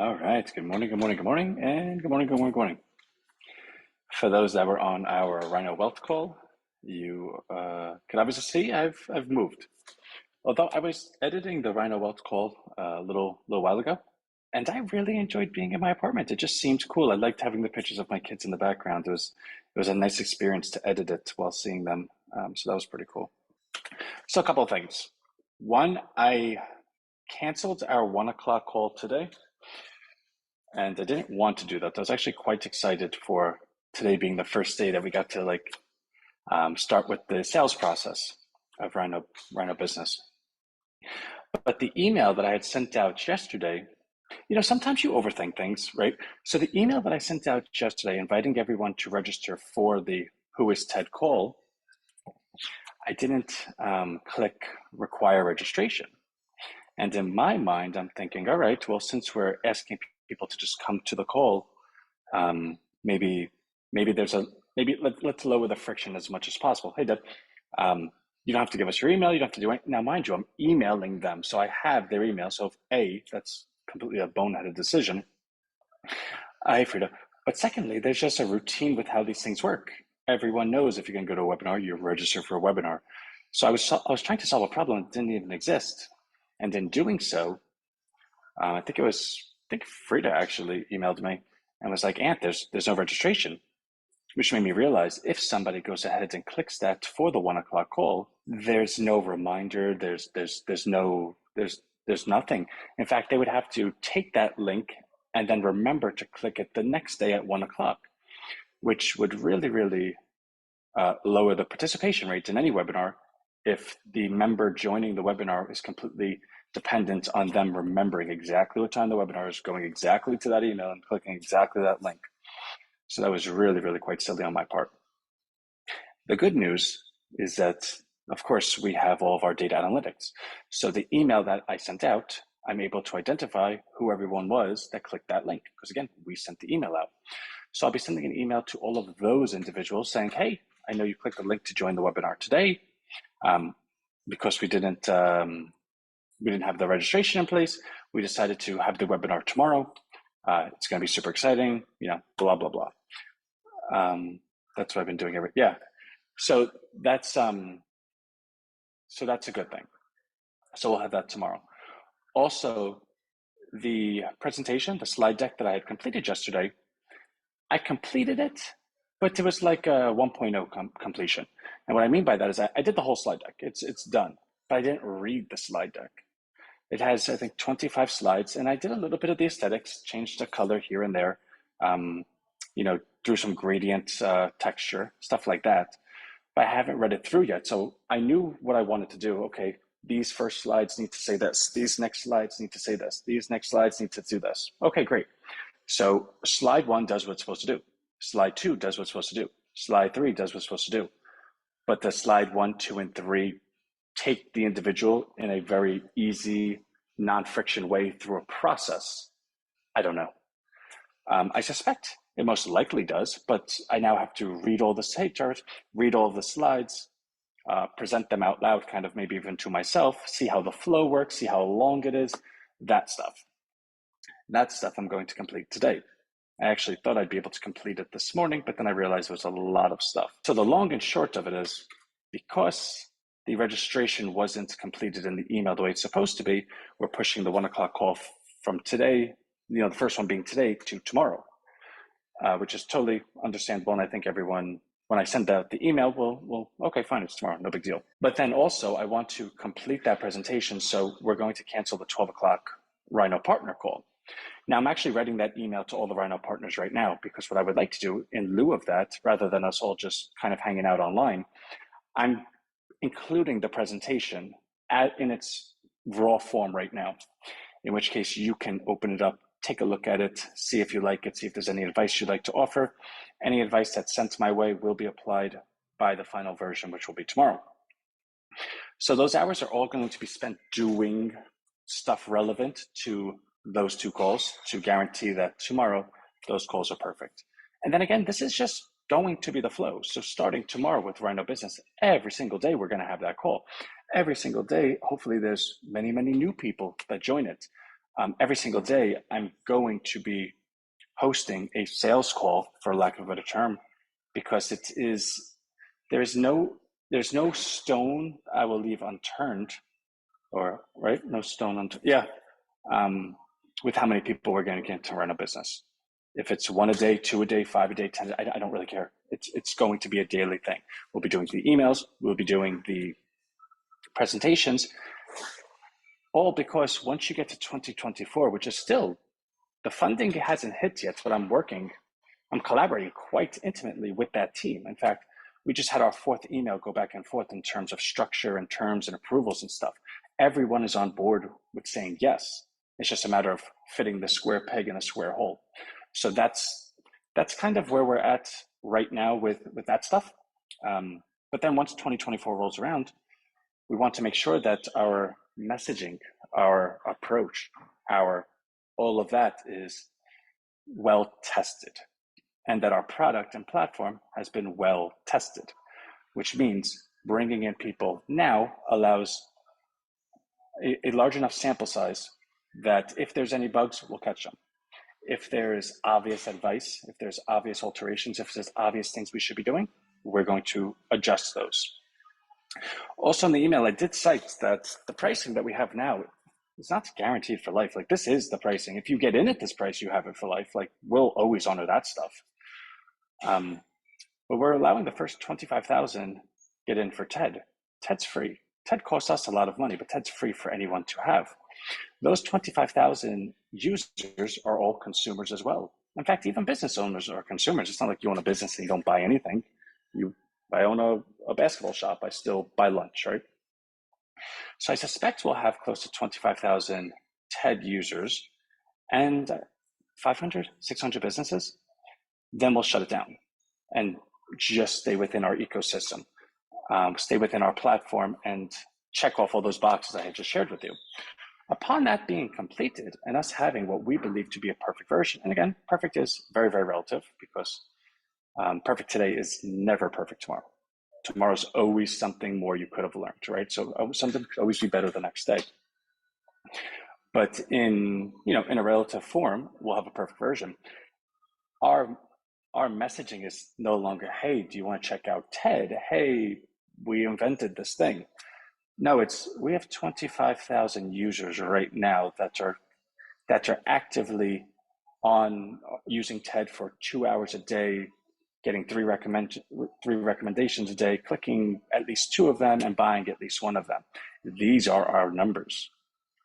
All right. Good morning, good morning, good morning, and good morning, good morning, good morning. For those that were on our Rhino Wealth call, you can obviously see I've moved. Although I was editing the Rhino Wealth call a little while ago, and I really enjoyed being in my apartment. It just seemed cool. I liked having the pictures of my kids in the background. It was a nice experience to edit it while seeing them. So that was pretty cool. So a couple of things. One, I canceled our 1 o'clock call today. And I didn't want to do that. I was actually quite excited for today being the first day that we got to start with the sales process of Rhino Business. But the email that I had sent out yesterday, sometimes you overthink things, right? So the email that I sent out yesterday inviting everyone to register for the Who is Ted call, I didn't click require registration. And in my mind, I'm thinking, all right, well, since we're asking people to just come to the call, maybe let's lower the friction as much as possible. Hey, Deb, you don't have to give us your email. You don't have to do it. Now, mind you, I'm emailing them, so I have their email. So, that's completely a boneheaded decision. Hey, Frida. But secondly, there's just a routine with how these things work. Everyone knows if you're going to go to a webinar, you register for a webinar. So I was trying to solve a problem that didn't even exist, and in doing so, I think Frida actually emailed me and was like, "Ant, there's no registration," which made me realize if somebody goes ahead and clicks that for the 1 o'clock call, there's no reminder. There's nothing. In fact, they would have to take that link and then remember to click it the next day at 1 o'clock, which would really, really lower the participation rate in any webinar if the member joining the webinar is completely dependent on them remembering exactly what time the webinar is, going exactly to that email and clicking exactly that link. So that was really, really quite silly on my part. The good news is that, of course, we have all of our data analytics. So the email that I sent out, I'm able to identify who everyone was that clicked that link, because again, we sent the email out. So I'll be sending an email to all of those individuals saying, hey, I know you clicked the link to join the webinar today. Because we didn't have the registration in place, we decided to have the webinar tomorrow. It's going to be super exciting, blah, blah, blah. That's what I've been doing So that's a good thing. So we'll have that tomorrow. Also, the presentation, the slide deck that I had completed yesterday, I completed it, but it was like a 1.0 completion. And what I mean by that is I did the whole slide deck. It's done, but I didn't read the slide deck. It has, I think, 25 slides, and I did a little bit of the aesthetics, changed the color here and there, threw some gradient texture, stuff like that. But I haven't read it through yet, so I knew what I wanted to do. Okay, these first slides need to say this. These next slides need to say this. These next slides need to do this. Okay, great. So slide 1 does what it's supposed to do. Slide 2 does what it's supposed to do. Slide 3 does what it's supposed to do. But the slide 1, 2, and 3 take the individual in a very easy, non-friction way through a process. I don't know. I suspect it most likely does, but I now have to read all the site charts, read all the slides, present them out loud, kind of maybe even to myself, see how the flow works, see how long it is, that stuff. That stuff I'm going to complete today. I actually thought I'd be able to complete it this morning, but then I realized there was a lot of stuff. So the long and short of it is, because the registration wasn't completed in the email the way it's supposed to be, we're pushing the 1 o'clock call from today, the first one being today, to tomorrow, which is totally understandable. And I think everyone, when I send out the email, will okay, fine, it's tomorrow, no big deal. But then also I want to complete that presentation. So we're going to cancel the 12 o'clock Rhino partner call. Now, I'm actually writing that email to all the Rhino partners right now, because what I would like to do in lieu of that, rather than us all just kind of hanging out online, I'm including the presentation in its raw form right now, in which case you can open it up, take a look at it, see if you like it, see if there's any advice you'd like to offer. Any advice that's sent my way will be applied by the final version, which will be tomorrow. So those hours are all going to be spent doing stuff relevant to those 2 calls to guarantee that tomorrow those calls are perfect. And then again, this is just going to be the flow. So starting tomorrow with Rhino Business, every single day we're going to have that call. Every single day, hopefully there's many, many new people that join it. every single day I'm going to be hosting a sales call, for lack of a better term, because there's no stone I will leave unturned, or right, no stone unturned. Yeah, with how many people we're going to get to run a business. If it's one a day, two a day, five a day, 10, I don't really care. It's going to be a daily thing. We'll be doing the emails, we'll be doing the presentations, all because once you get to 2024, which is still, the funding hasn't hit yet, but I'm collaborating quite intimately with that team. In fact, we just had our fourth email go back and forth in terms of structure and terms and approvals and stuff. Everyone is on board with saying yes. It's just a matter of fitting the square peg in a square hole. So that's kind of where we're at right now with that stuff. But then once 2024 rolls around, we want to make sure that our messaging, our approach, all of that is well tested, and that our product and platform has been well tested, which means bringing in people now allows a large enough sample size that if there's any bugs, we'll catch them. If there's obvious advice, if there's obvious alterations, if there's obvious things we should be doing, we're going to adjust those. Also in the email, I did cite that the pricing that we have now is not guaranteed for life. Like, this is the pricing. If you get in at this price, you have it for life. Like, we'll always honor that stuff. But we're allowing the first 25,000 get in for TED. TED's free. TED costs us a lot of money, but TED's free for anyone to have. Those 25,000 users are all consumers as well. In fact, even business owners are consumers. It's not like you own a business and you don't buy anything. I own a basketball shop. I still buy lunch, right? So I suspect we'll have close to 25,000 TED users and 500, 600 businesses. Then we'll shut it down and just stay within our ecosystem, stay within our platform, and check off all those boxes I had just shared with you. Upon that being completed and us having what we believe to be a perfect version, and again, perfect is very, very relative, because perfect today is never perfect tomorrow. Tomorrow's always something more you could have learned, right? So something could always be better the next day. But in a relative form, we'll have a perfect version. Our messaging is no longer, hey, do you want to check out TED? Hey, we invented this thing. No, we have 25,000 users right now that are actively on using TED for 2 hours a day, getting three recommendations a day, clicking at least 2 of them and buying at least 1 of them. These are our numbers.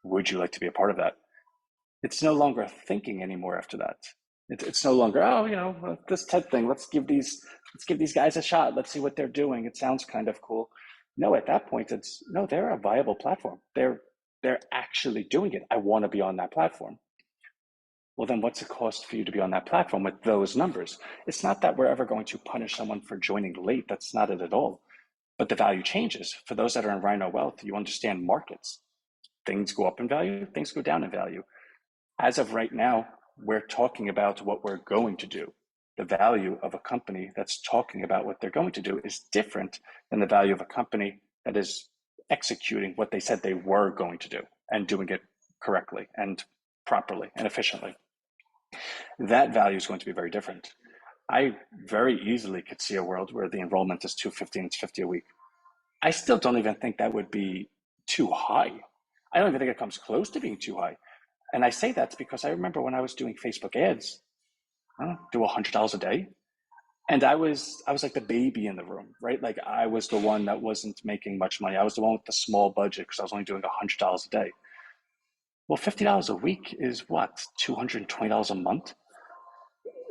Would you like to be a part of that? It's no longer thinking anymore after that. It's no longer, this TED thing, let's give these guys a shot. Let's see what they're doing. It sounds kind of cool. No, at that point, they're a viable platform. They're actually doing it. I want to be on that platform. Well, then what's the cost for you to be on that platform with those numbers? It's not that we're ever going to punish someone for joining late. That's not it at all. But the value changes. For those that are in Rhino Wealth, you understand markets. Things go up in value, things go down in value. As of right now, we're talking about what we're going to do. The value of a company that's talking about what they're going to do is different than the value of a company that is executing what they said they were going to do and doing it correctly and properly and efficiently. That value is going to be very different. I very easily could see a world where the enrollment is $250 and it's $50 a week. I still don't even think that would be too high. I don't even think it comes close to being too high. And I say that because I remember when I was doing Facebook ads, I do $100 a day. And I was like the baby in the room, right? Like, I was the one that wasn't making much money. I was the one with the small budget because I was only doing $100 a day. Well, $50 a week is what? $220 a month?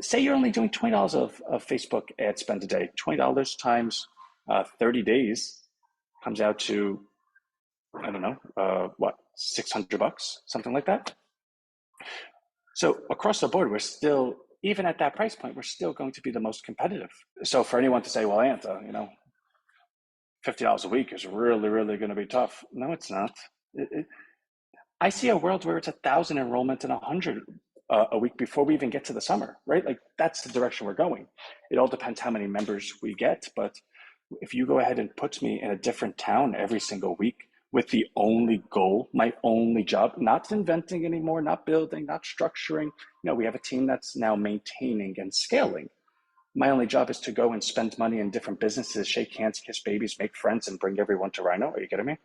Say you're only doing $20 of Facebook ad spend a day. $20 times 30 days comes out to, I don't know, $600, something like that. So across the board, we're still, even at that price point, we're still going to be the most competitive. So for anyone to say, well, Anta, $50 a week is really, really going to be tough. No, it's not. I see a world where it's 1,000 enrollment and 100 a week before we even get to the summer, right? Like, that's the direction we're going. It all depends how many members we get. But if you go ahead and put me in a different town every single week with the only goal, my only job, not inventing anymore, not building, not structuring. We have a team that's now maintaining and scaling. My only job is to go and spend money in different businesses, shake hands, kiss babies, make friends, and bring everyone to Rhino. Are you kidding me?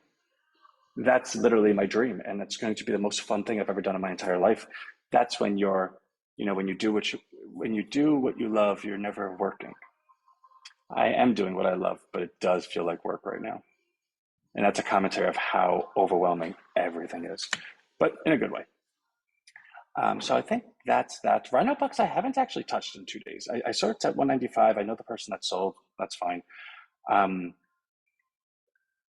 That's literally my dream, and it's going to be the most fun thing I've ever done in my entire life. That's when when you do what you love, you're never working. I am doing what I love, but it does feel like work right now. And that's a commentary of how overwhelming everything is, but in a good way. So I think that's that. Rhino Bucks I haven't actually touched in 2 days. I saw it's at 195. I know the person that sold. That's fine. Um,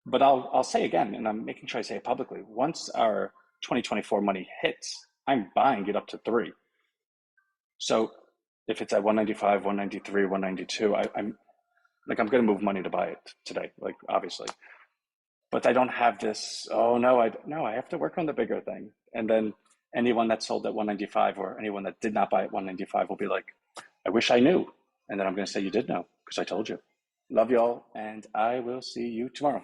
but I'll say again, and I'm making sure I say it publicly. Once our 2024 money hits, I'm buying it up to 3. So if it's at 195, 193, 192, I'm going to move money to buy it today. Like obviously, but I don't have this. Oh no, I have to work on the bigger thing. And then anyone that sold at 195 or anyone that did not buy at 195 will be like, I wish I knew. And then I'm going to say you did know because I told you. Love y'all, and I will see you tomorrow.